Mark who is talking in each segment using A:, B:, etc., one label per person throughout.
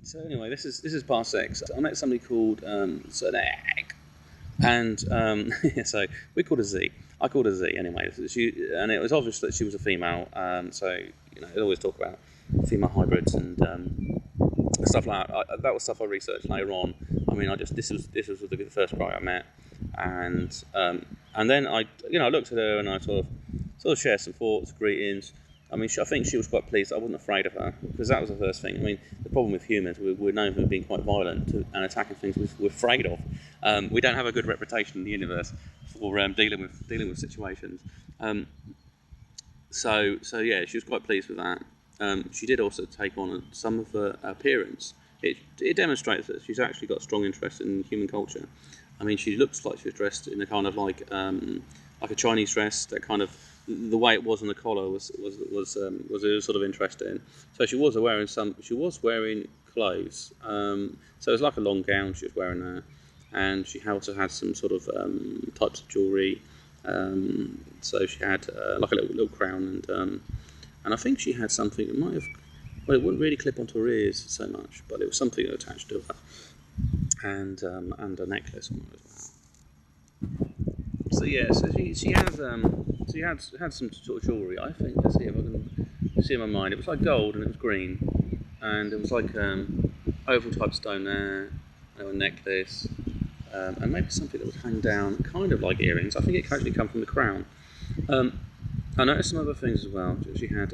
A: So anyway, this is part 6. I met somebody called Zedek, and so we called her Z. I called her Z anyway. And it was obvious that she was a female. So they always talk about female hybrids and stuff like that. That was stuff I researched later on. I mean, this was the first guy I met, and then I looked at her and I sort of shared some thoughts, greetings. I mean, I think she was quite pleased that I wasn't afraid of her, because that was the first thing. I mean, the problem with humans, we're known for being quite violent and attacking things we're afraid of. We don't have a good reputation in the universe for dealing with situations. So yeah, she was quite pleased with that. She did also take on some of her appearance. It demonstrates that she's actually got a strong interest in human culture. I mean, she looks like she was dressed in a kind of like a Chinese dress. That kind of the way it was on the collar was sort of interesting. So she was wearing clothes. So it was like a long gown she was wearing there, and she also had some sort of types of jewellery. So she had like a little crown, and I think she had something that might have. Well, it wouldn't really clip onto her ears so much, but it was something attached to her, and a necklace on her as well. So yeah, so she had some sort of jewellery. I think, let's see if I can see in my mind. It was like gold and it was green, and it was like oval type stone there, a necklace, and maybe something that would hang down, kind of like earrings. I think it actually come from the crown. I noticed some other things as well. She had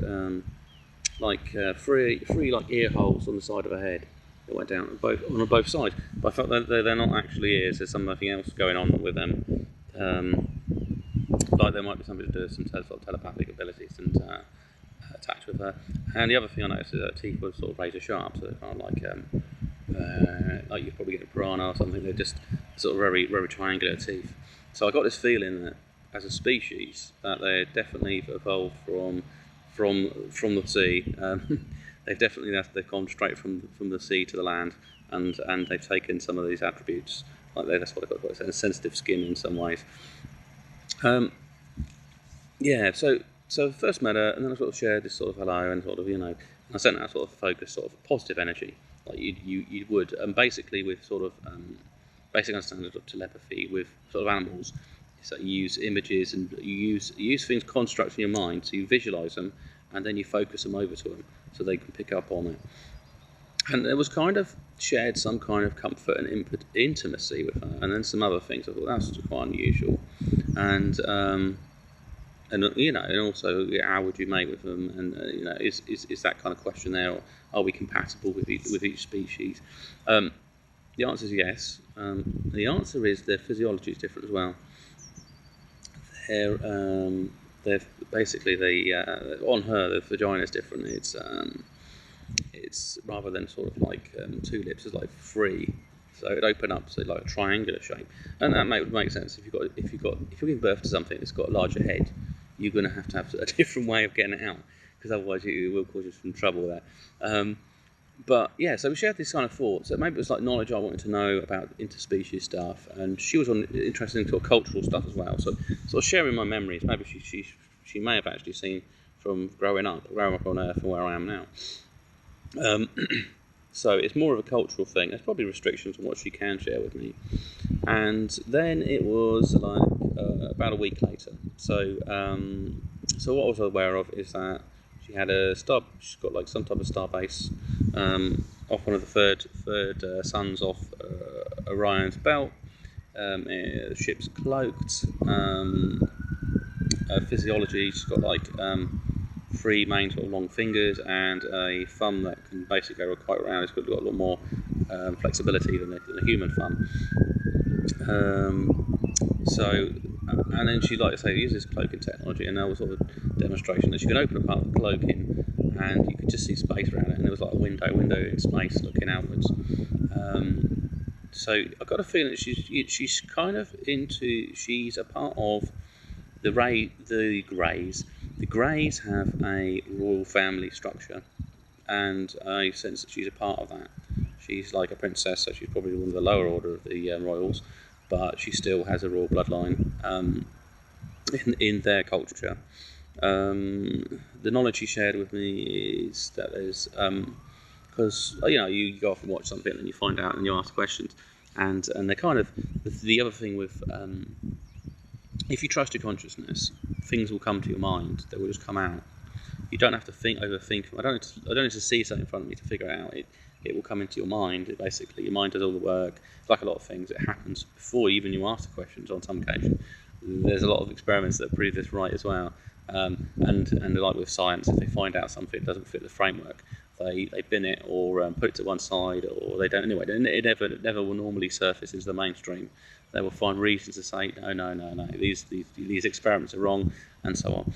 A: three like ear holes on the side of her head that went down on both sides. But I felt that they're not actually ears. There's something else going on with them. Like there might be something to do with some telepathic abilities and attached with her. And the other thing I noticed is that her teeth were sort of razor sharp, so kind of like you probably get a piranha or something. They're just sort of very, very triangular teeth. So I got this feeling that as a species that they're definitely evolved from the sea. They've gone straight from the sea to the land, and they've taken some of these attributes. Like that's what I got, sensitive skin in some ways. Yeah, so I first met her, and then I sort of shared this sort of hello, and sort of I sent out sort of focused, sort of positive energy, like you would, and basically with sort of basic understanding of telepathy with sort of animals. So you use images and you use things, constructs in your mind, so you visualise them, and then you focus them over to them, so they can pick up on it. And there was kind of shared some kind of comfort and intimacy with her, and then some other things. I thought that's quite unusual, and also how would you mate with them, and is that kind of question there, or are we compatible with each species? The answer is yes. The answer is their physiology is different as well. They're basically on her the vagina is different. It's rather than sort of like tulips, it's like three, so it open up so like a triangular shape, and that would make sense if you're giving birth to something that's got a larger head. You're going to have a different way of getting it out, because otherwise it will cause you some trouble there. But yeah, so we shared this kind of thoughts. So maybe it was like knowledge I wanted to know about interspecies stuff, and she was interested in sort of cultural stuff as well. So sort of sharing my memories. Maybe she may have actually seen from growing up on Earth and where I am now. So it's more of a cultural thing. There's probably restrictions on what she can share with me. And then it was like about a week later. So what I was aware of is that she had she's got like some type of star base off one of the third suns off Orion's belt. The ship's cloaked. Physiology, she's got like three main sort of long fingers and a thumb that can basically go quite around. It's got a lot more flexibility than a human thumb. And then she, like I say, uses cloaking technology, and there was sort of a demonstration that she can open apart the cloaking, and you could just see space around it, and there was like a window in space looking outwards. So I got a feeling that she's kind of she's a part of the Greys. The Greys have a royal family structure, and I sense that she's a part of that. She's like a princess, so she's probably one of the lower order of the royals, but she still has a royal bloodline in their culture. The knowledge she shared with me is that there's because you go off and watch something and you find out and you ask questions, and they're kind of the other thing with if you trust your consciousness, things will come to your mind. They will just come out. You don't have to overthink. I don't need to see something in front of me to figure it out. It will come into your mind. Basically, your mind does all the work. Like a lot of things, it happens before even you ask the questions. On some occasion, there's a lot of experiments that prove this right as well. And like with science, if they find out something doesn't fit the framework, they bin it or put it to one side, or they don't. Anyway, it never will normally surface into the mainstream. They will find reasons to say no. These experiments are wrong, and so on.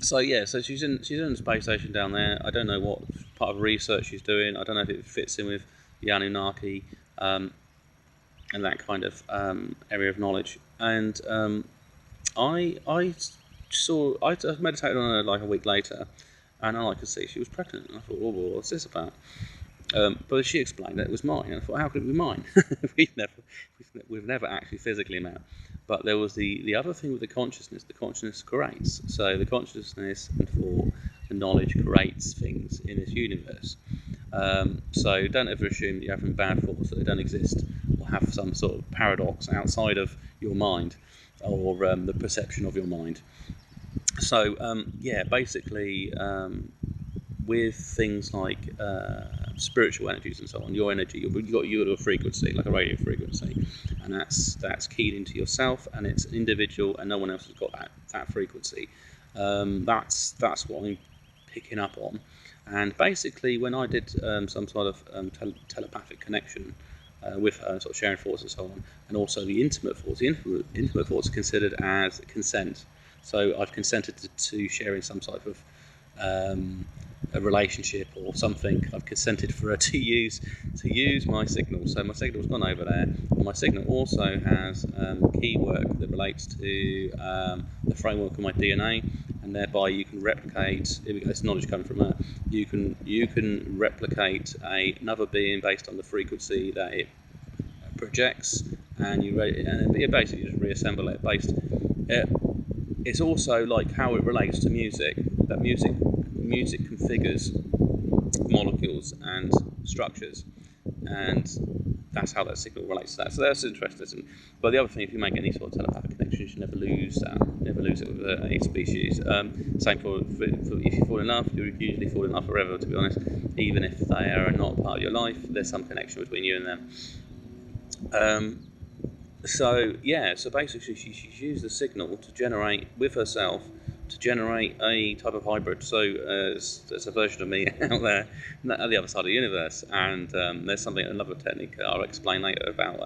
A: So yeah, so she's in the space station down there. I don't know what part of research she's doing. I don't know if it fits in with the Anunnaki and that kind of area of knowledge. And I meditated on her like a week later, and all I could see she was pregnant. And I thought, what's this about? But she explained that it was mine, and I thought, how could it be mine? we've never actually physically met. But there was the other thing with the consciousness creates. So the consciousness and for the knowledge creates things in this universe. So don't ever assume that you're having bad thoughts, that they don't exist, or have some sort of paradox outside of your mind, or the perception of your mind. So basically with things like spiritual energies and so on, your energy, you've got a frequency, like a radio frequency, and that's keyed into yourself, and it's individual, and no one else has got that frequency. That's what I'm picking up on. And basically, when I did some sort of telepathic connection with her, sort of sharing thoughts and so on, and also the intimate thoughts, are considered as consent. So I've consented to sharing some type of a relationship or something. I've consented for her to use my signal. So my signal's gone over there, and my signal also has key work that relates to the framework of my DNA, and thereby you can replicate. It's knowledge coming from her. You can replicate another being based on the frequency that it projects, and you basically just reassemble it based. It's also like how it relates to music. That music configures molecules and structures, and that's how that signal relates to that. So that's interesting. But the other thing, if you make any sort of telepathic connection, you should never lose it with a species. Same for if you fall in love, you usually fall in love forever, to be honest. Even if they are not part of your life, there's some connection between you and them. So basically she's used the signal to generate with herself, to generate a type of hybrid. So there's a version of me out there at the other side of the universe, and there's another technique I'll explain later about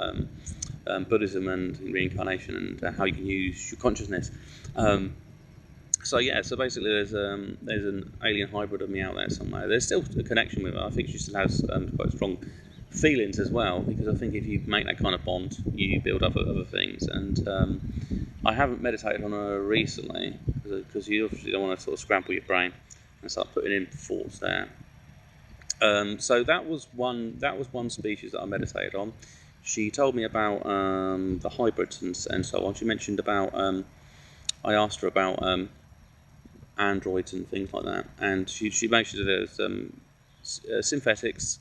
A: Buddhism and reincarnation, and how you can use your consciousness. So basically there's an alien hybrid of me out there somewhere. There's still a connection with her. I think she still has quite strong feelings as well, because I think if you make that kind of bond, you build up other things. And I haven't meditated on her recently, because you obviously don't want to sort of scramble your brain and start putting in thoughts there. So that was one species that I meditated on. She told me about the hybrids and so on. She mentioned about I asked her about androids and things like that, and she mentioned there's synthetics,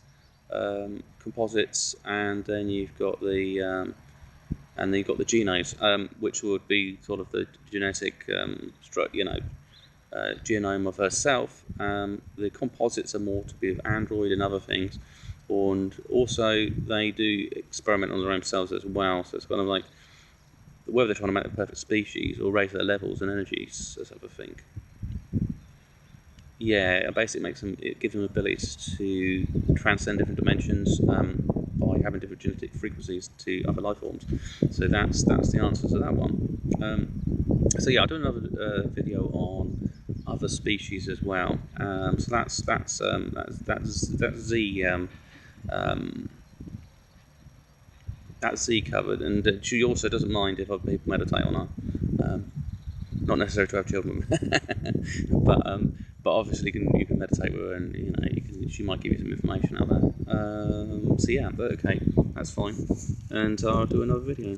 A: composites, and then you've got the genomes, which would be sort of the genetic genome of herself. The composites are more to be of android and other things, and also they do experiment on their own cells as well. So it's kind of like whether they're trying to make the perfect species or raise their levels and energies, as other thing. Yeah, it basically it gives them abilities to transcend different dimensions by having different genetic frequencies to other life forms. So that's the answer to that one. So yeah, I'll do another video on other species as well. So that's Z covered, and she also doesn't mind if other people meditate on her. Not necessary to have children, but obviously you can meditate with her, and she might give you some information out there. So yeah, but okay, that's fine, and I'll do another video.